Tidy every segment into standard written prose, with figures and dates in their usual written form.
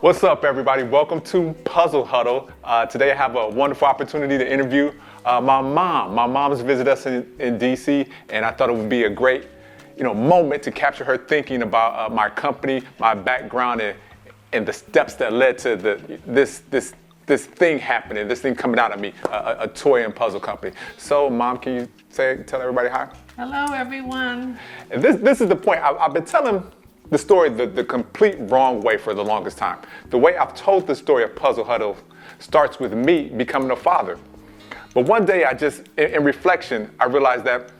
What's up, everybody? Welcome to Puzzle Huddle. Today I have a wonderful opportunity to interview my mom. My mom's visited us in DC, and I thought it would be a great, moment to capture her thinking about my company, my background, and the steps that led to this thing happening, this thing coming out of me, a toy and puzzle company. So, Mom, can you tell everybody hi? Hello, everyone. And this is the point. I've been telling the story the complete wrong way for the longest time. The way I've told the story of Puzzle Huddle starts with me becoming a father. But one day in reflection, I realized that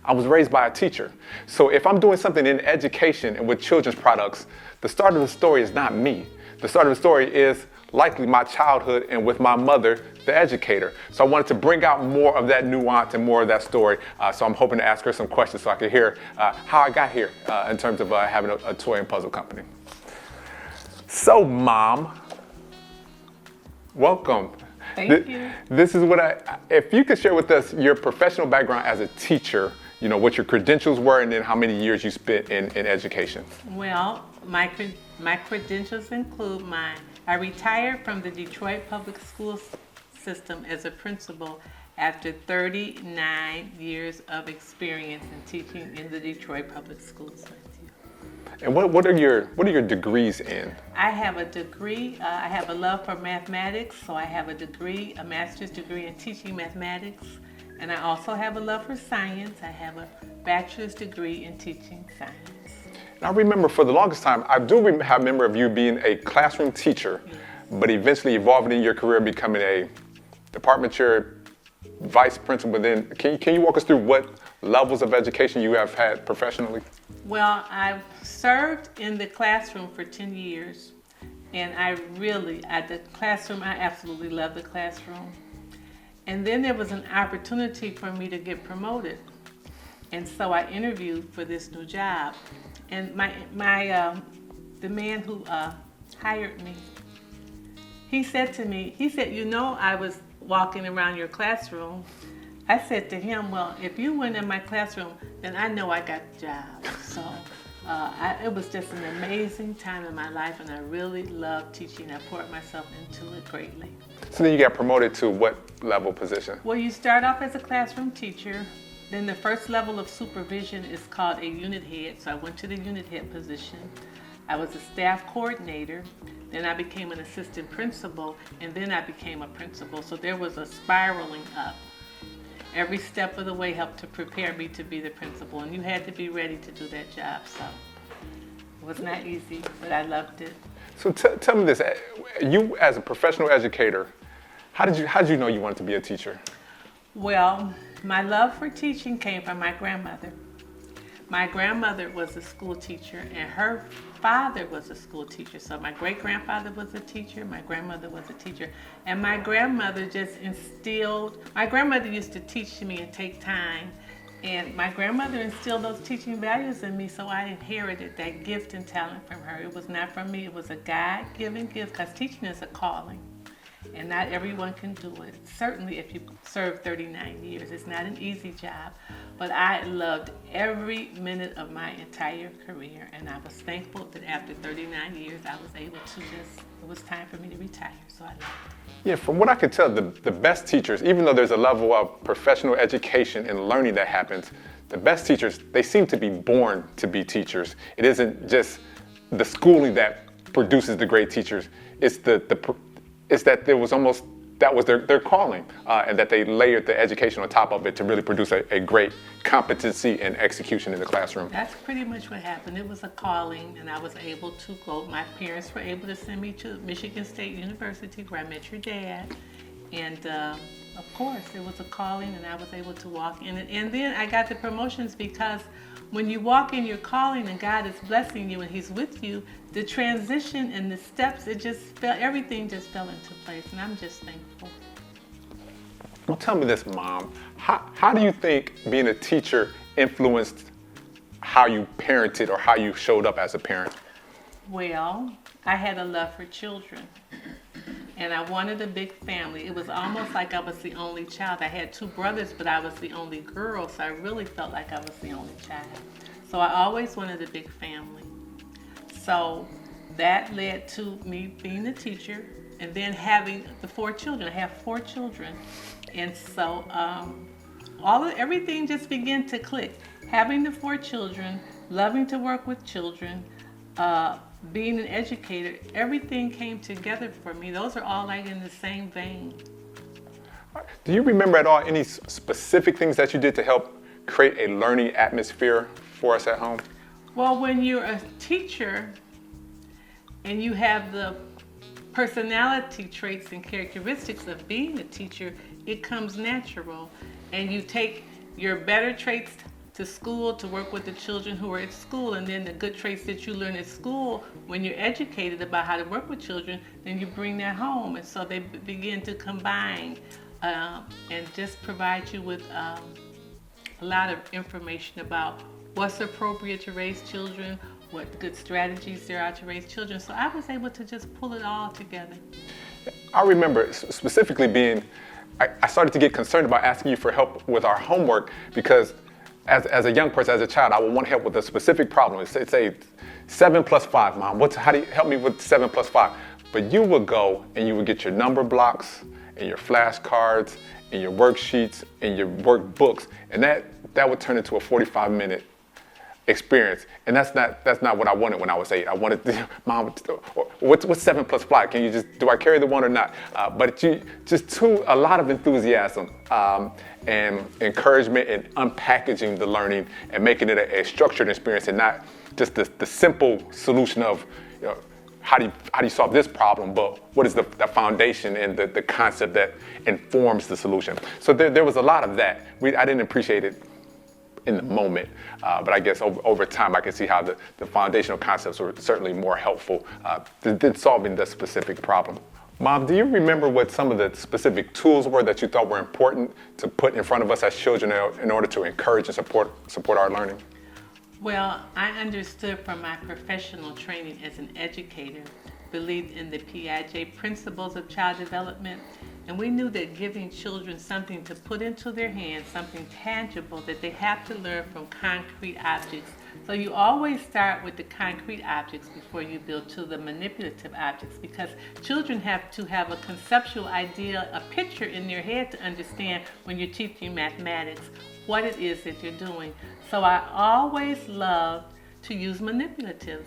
I was raised by a teacher. So if I'm doing something in education and with children's products, the start of the story is not me. The start of the story is likely my childhood and with my mother, the educator. So I wanted to bring out more of that nuance and more of that story. So I'm hoping to ask her some questions so I can hear how I got here in terms of having a toy and puzzle company. So, Mom, welcome. Thank you. This is if you could share with us your professional background as a teacher, what your credentials were and then how many years you spent in education. Well, my credentials include I retired from the Detroit Public School System as a principal after 39 years of experience in teaching in the Detroit Public Schools. And what are your degrees in? I have a degree. I have a love for mathematics, so I have a master's degree in teaching mathematics, and I also have a love for science. I have a bachelor's degree in teaching science. I remember for the longest time, I do have a memory of you being a classroom teacher, yes, but eventually evolving in your career, becoming a department chair, vice principal. Then, can you walk us through what levels of education you have had professionally? Well, I've served in the classroom for 10 years, and I absolutely love the classroom. And then there was an opportunity for me to get promoted, and so I interviewed for this new job. And the man who hired me, he said to me, I was walking around your classroom. I said to him, well, if you went in my classroom, then I know I got the job. So it was just an amazing time in my life, and I really loved teaching. I poured myself into it greatly. So then you got promoted to what level position? Well, you start off as a classroom teacher. Then the first level of supervision is called a unit head. So I went to the unit head position. I was a staff coordinator. Then I became an assistant principal, and then I became a principal. So there was a spiraling up. Every step of the way helped to prepare me to be the principal, and you had to be ready to do that job. So it was not easy, but I loved it. So tell me this, you as a professional educator, how did you know you wanted to be a teacher? Well, my love for teaching came from my grandmother. My grandmother was a school teacher, and her father was a school teacher. So my great-grandfather was a teacher, my grandmother was a teacher, and my grandmother my grandmother used to teach me and take time, and my grandmother instilled those teaching values in me, so I inherited that gift and talent from her. It was not from me, it was a God-given gift, because teaching is a calling. And not everyone can do it. Certainly if you serve 39 years, it's not an easy job. But I loved every minute of my entire career, and I was thankful that after 39 years, I was able to it was time for me to retire, so I loved it. Yeah, from what I can tell, the best teachers, even though there's a level of professional education and learning that happens, the best teachers, they seem to be born to be teachers. It isn't just the schooling that produces the great teachers. It's that that was their calling, and that they layered the education on top of it to really produce a great competency and execution in the classroom. That's pretty much what happened. It was a calling, and I was able to go. My parents were able to send me to Michigan State University, where I met your dad. And of course, it was a calling, and I was able to walk in it. And then I got the promotions because when you walk in your calling and God is blessing you and He's with you, the transition and the steps, everything just fell into place, and I'm just thankful. Well, tell me this, Mom. How do you think being a teacher influenced how you parented or how you showed up as a parent? Well, I had a love for children, and I wanted a big family. It was almost like I was the only child. I had two brothers, but I was the only girl, so I really felt like I was the only child. So I always wanted a big family. So that led to me being a teacher and then having the 4 children. I have 4 children. And so everything just began to click. Having the 4 children, loving to work with children, being an educator, everything came together for me. Those are all like in the same vein. Do you remember at all any specific things that you did to help create a learning atmosphere for us at home? Well, when you're a teacher and you have the personality traits and characteristics of being a teacher, it comes natural. And you take your better traits to school to work with the children who are at school, and then the good traits that you learn at school when you're educated about how to work with children, then you bring that home. And so they begin to combine and just provide you with a lot of information about what's appropriate to raise children, what good strategies there are to raise children. So I was able to just pull it all together. I remember specifically I started to get concerned about asking you for help with our homework because as a young person, as a child, I would want help with a specific problem. Say 7 plus 5, Mom. How do you help me with 7 plus 5? But you would go and you would get your number blocks and your flashcards and your worksheets and your workbooks, and that would turn into a 45-minute experience. And that's not what I wanted when I was 8. I wanted to, Mom, what's 7 plus 5? Do I carry the 1 or not? But a lot of enthusiasm and encouragement and unpackaging the learning and making it a structured experience and not just the simple solution of, how do you solve this problem, but what is the foundation and the concept that informs the solution. So there was a lot of that. I didn't appreciate it in the moment, but I guess over time I can see how the foundational concepts were certainly more helpful than solving the specific problem. Mom, do you remember what some of the specific tools were that you thought were important to put in front of us as children in order to encourage and support our learning? Well, I understood from my professional training as an educator, believed in the Piaget principles of child development, and we knew that giving children something to put into their hands, something tangible that they have to learn from concrete objects. So you always start with the concrete objects before you build to the manipulative objects, because children have to have a conceptual idea, a picture in their head to understand when you're teaching mathematics what it is that you're doing. So I always loved to use manipulatives.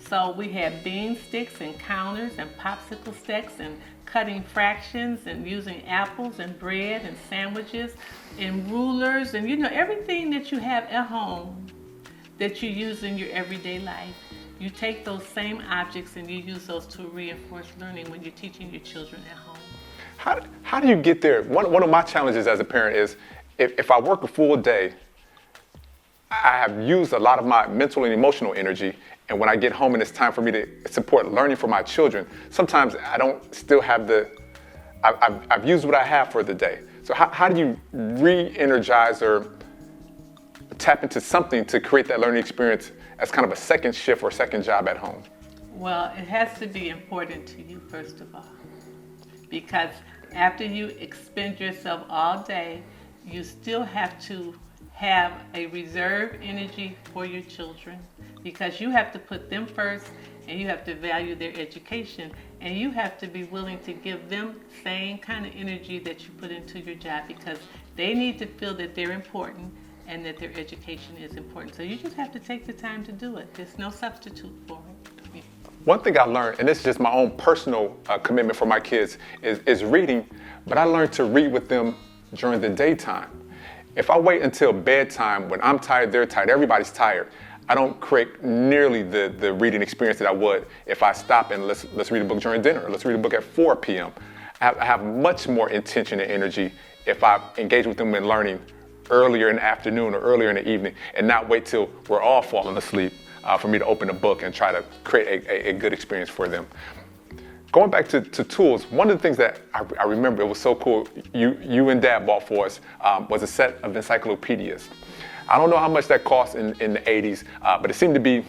So we had bean sticks and counters and popsicle sticks and cutting fractions and using apples and bread and sandwiches and rulers and everything that you have at home that you use in your everyday life. You take those same objects and you use those to reinforce learning when you're teaching your children at home. How do you get there? One of my challenges as a parent is if I work a full day, I have used a lot of my mental and emotional energy, and when I get home and it's time for me to support learning for my children, sometimes I don't still have I've used what I have for the day. So how do you re-energize or tap into something to create that learning experience as kind of a second shift or second job at home? Well, it has to be important to you, first of all, because after you expend yourself all day, you still have to have a reserve energy for your children, because you have to put them first and you have to value their education, and you have to be willing to give them the same kind of energy that you put into your job, because they need to feel that they're important and that their education is important. So you just have to take the time to do it. There's no substitute for it. One thing I learned, and this is just my own personal commitment for my kids, is reading, but I learned to read with them during the daytime. If I wait until bedtime, when I'm tired, they're tired, everybody's tired, I don't create nearly the reading experience that I would if I stop and let's read a book during dinner, let's read a book at 4 p.m. I have much more intention and energy if I engage with them in learning earlier in the afternoon or earlier in the evening, and not wait till we're all falling asleep for me to open a book and try to create a good experience for them. Going back to tools, one of the things that I remember, it was so cool, you and Dad bought for us was a set of encyclopedias. I don't know how much that cost in the 80s, but it seemed to be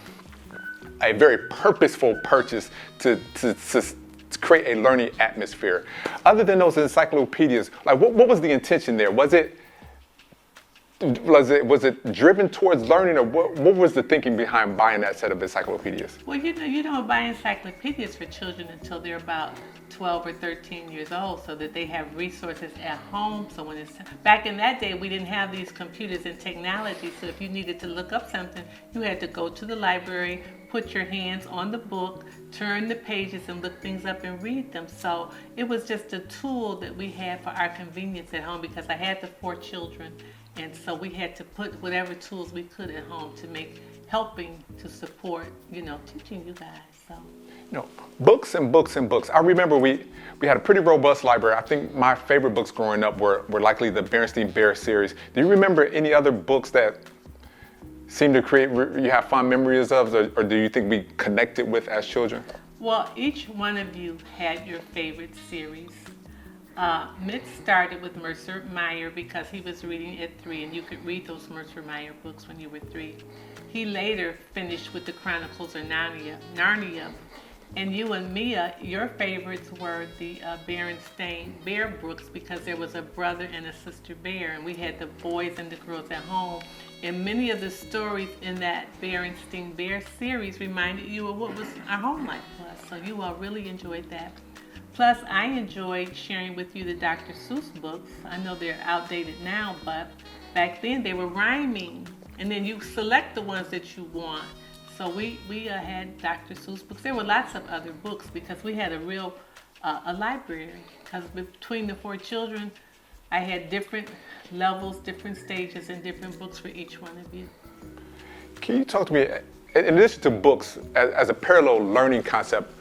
a very purposeful purchase to create a learning atmosphere. Other than those encyclopedias, like what was the intention there? Was it Was it driven towards learning, or what was the thinking behind buying that set of encyclopedias? Well, you don't buy encyclopedias for children until they're about 12 or 13 years old, so that they have resources at home. So when it's back in that day, we didn't have these computers and technology. So if you needed to look up something, you had to go to the library, put your hands on the book, turn the pages, and look things up and read them. So it was just a tool that we had for our convenience at home, because I had the 4 children. And so we had to put whatever tools we could at home to make helping to support, teaching you guys. So, books and books and books. I remember we had a pretty robust library. I think my favorite books growing up were likely the Berenstain Bear series. Do you remember any other books that seem to you have fond memories of, or do you think we connected with as children? Well, each one of you had your favorite series. Mitch started with Mercer Meyer because he was reading at 3, and you could read those Mercer Meyer books when you were 3. He later finished with the Chronicles of Narnia. And you and Mia, your favorites were the Berenstain Bear books, because there was a brother and a sister bear, and we had the boys and the girls at home. And many of the stories in that Berenstain Bear series reminded you of what was our home life was. So you all really enjoyed that. Plus, I enjoyed sharing with you the Dr. Seuss books. I know they're outdated now, but back then they were rhyming. And then you select the ones that you want. So we had Dr. Seuss books. There were lots of other books because we had a real a library. Because between the 4 children, I had different levels, different stages, and different books for each one of you. Can you talk to me, in addition to books, as a parallel learning concept,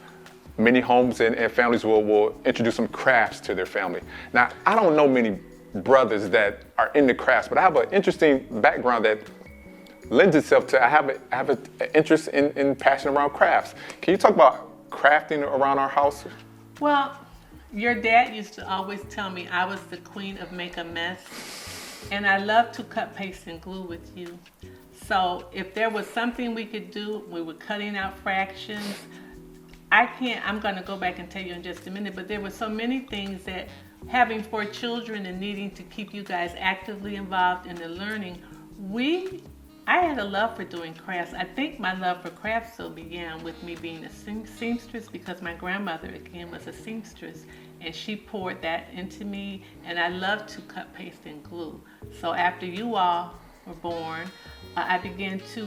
many homes and families will introduce some crafts to their family. Now, I don't know many brothers that are into crafts, but I have an interesting background that lends itself to, I have an interest in passion around crafts. Can you talk about crafting around our house? Well, your dad used to always tell me I was the queen of make a mess, and I love to cut, paste, and glue with you. So if there was something we could do, we were cutting out fractions. I'm going to go back and tell you in just a minute, but there were so many things that having 4 children and needing to keep you guys actively involved in the learning, I had a love for doing crafts. I think my love for crafts still began with me being a seamstress, because my grandmother, again, was a seamstress, and she poured that into me, and I love to cut, paste, and glue. So after you all were born, I began to,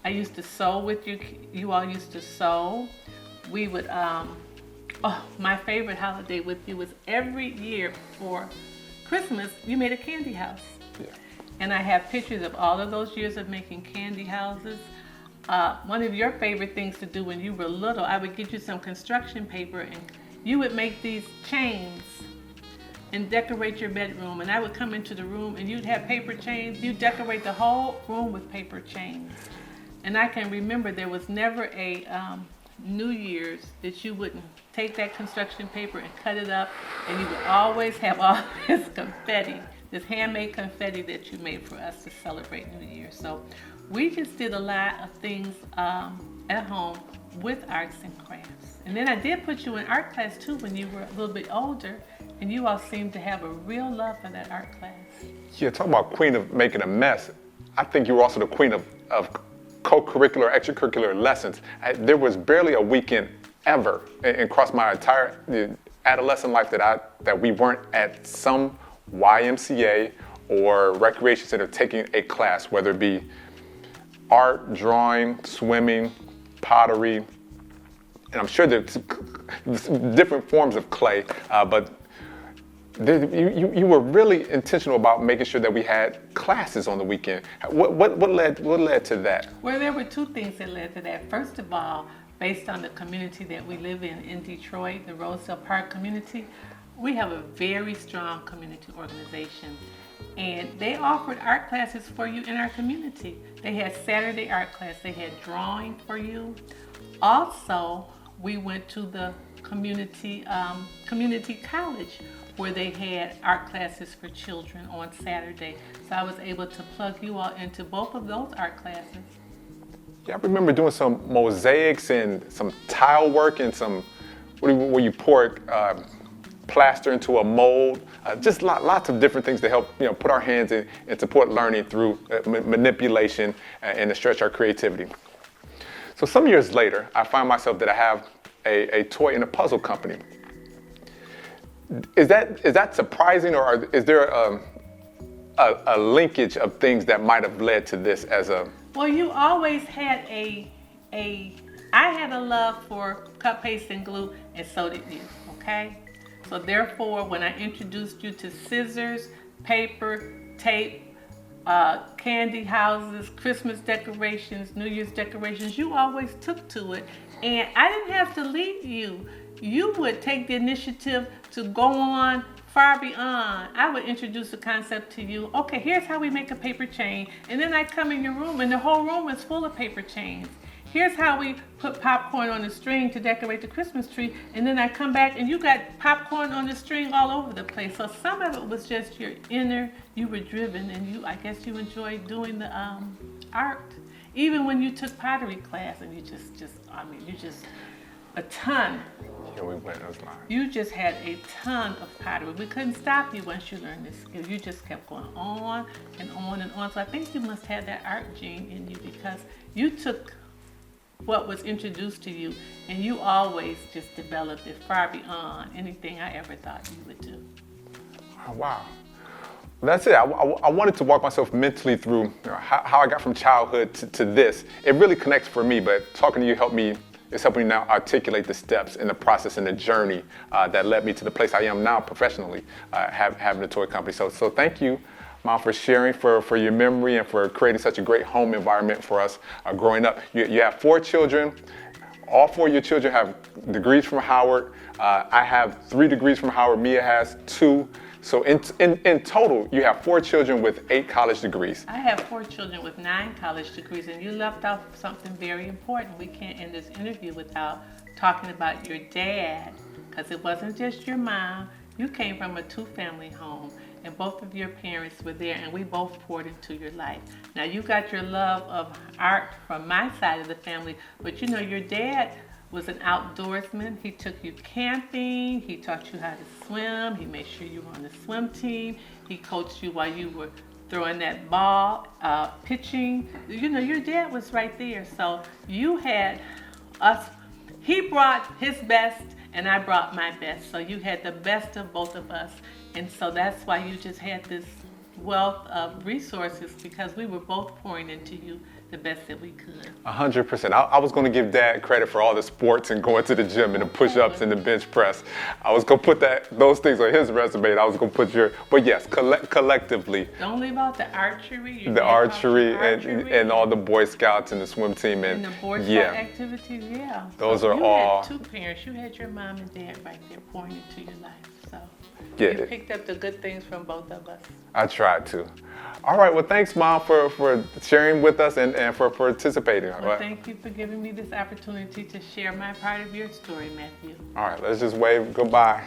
I used to sew with you. You all used to sew. We would, my favorite holiday with you was every year for Christmas, you made a candy house. Yeah. And I have pictures of all of those years of making candy houses. One of your favorite things to do when you were little, I would get you some construction paper, and you would make these chains and decorate your bedroom. And I would come into the room and you'd have paper chains. You'd decorate the whole room with paper chains. And I can remember there was never a New Year's that you wouldn't take that construction paper and cut it up, and you would always have all this confetti, this handmade confetti that you made for us to celebrate New Year. So we just did a lot of things at home with arts and crafts. And then I did put you in art class too when you were a little bit older, and you all seemed to have a real love for that art class. Yeah, talk about queen of making a mess. I think you were also the queen of co-curricular, extracurricular lessons. There was barely a weekend ever across my entire adolescent life that we weren't at some YMCA or recreation center taking a class, whether it be art, drawing, swimming, pottery, and I'm sure there's different forms of clay, but you were really intentional about making sure that we had classes on the weekend. What led to that? Well, there were 2 things that led to that. First of all, based on the community that we live in Detroit, the Rosedale Park community, we have a very strong community organization, and they offered art classes for you in our community. They had Saturday art class, they had drawing for you. Also, we went to the community college, where they had art classes for children on Saturday. So I was able to plug you all into both of those art classes. Yeah, I remember doing some mosaics and some tile work and some, where you pour plaster into a mold, just lots of different things to help put our hands in and support learning through manipulation and to stretch our creativity. So some years later, I find myself that I have a toy and a puzzle company. Is that surprising, or is there a linkage of things that might have led to this as a... Well, you always had I had a love for cut, paste, and glue, and so did you, okay? So therefore, when I introduced you to scissors, paper, tape, candy houses, Christmas decorations, New Year's decorations, you always took to it. And I didn't have to lead you. You would take the initiative to go on far beyond. I would introduce a concept to you. Okay, here's how we make a paper chain. And then I come in your room and the whole room is full of paper chains. Here's how we put popcorn on a string to decorate the Christmas tree. And then I come back and you got popcorn on the string all over the place. So some of it was just your inner, you were driven, and I guess you enjoyed doing the art. Even when you took pottery class and you just a ton. Here we went, those lines. You just had a ton of pottery. We couldn't stop you once you learned this skill. You just kept going on and on and on. So I think you must have that art gene in you, because you took what was introduced to you and you always just developed it far beyond anything I ever thought you would do. Oh, wow. Well, that's it. I wanted to walk myself mentally through how I got from childhood to this. It really connects for me, but talking to you it's helping me now articulate the steps in the process and the journey that led me to the place I am now professionally, having a toy company. So thank you, Mom, for sharing, for your memory, and for creating such a great home environment for us growing up. You have 4 children. All 4 of your children have degrees from Howard. I have 3 degrees from Howard. Mia has 2. So in total, you have 4 children with 8 college degrees. I have 4 children with 9 college degrees, and you left off something very important. We can't end this interview without talking about your dad, because it wasn't just your mom. You came from a 2-family home, and both of your parents were there, and we both poured into your life. Now, you got your love of art from my side of the family, but your dad was an outdoorsman. He took you camping. He taught you how to swim. He made sure you were on the swim team. He coached you while you were throwing that ball, pitching. Your dad was right there. So you had us. He brought his best and I brought my best. So you had the best of both of us. And so that's why you just had this wealth of resources, because we were both pouring into you the best that we could. 100%. I was going to give Dad credit for all the sports and going to the gym and the push-ups and the bench press. I was going to put those things on his resume. And I was going to put but yes, collectively. Don't leave out the archery. The archery and all the Boy Scouts and the swim team and the Boy Scout activities. Yeah. Those so are all. You had 2 parents. You had your mom and dad right there pouring into your life. So yeah, you picked up the good things from both of us. I tried to. All right. Well, thanks, Mom, for sharing with us and for participating. Well, thank you for giving me this opportunity to share my part of your story, Matthew. All right. Let's just wave goodbye.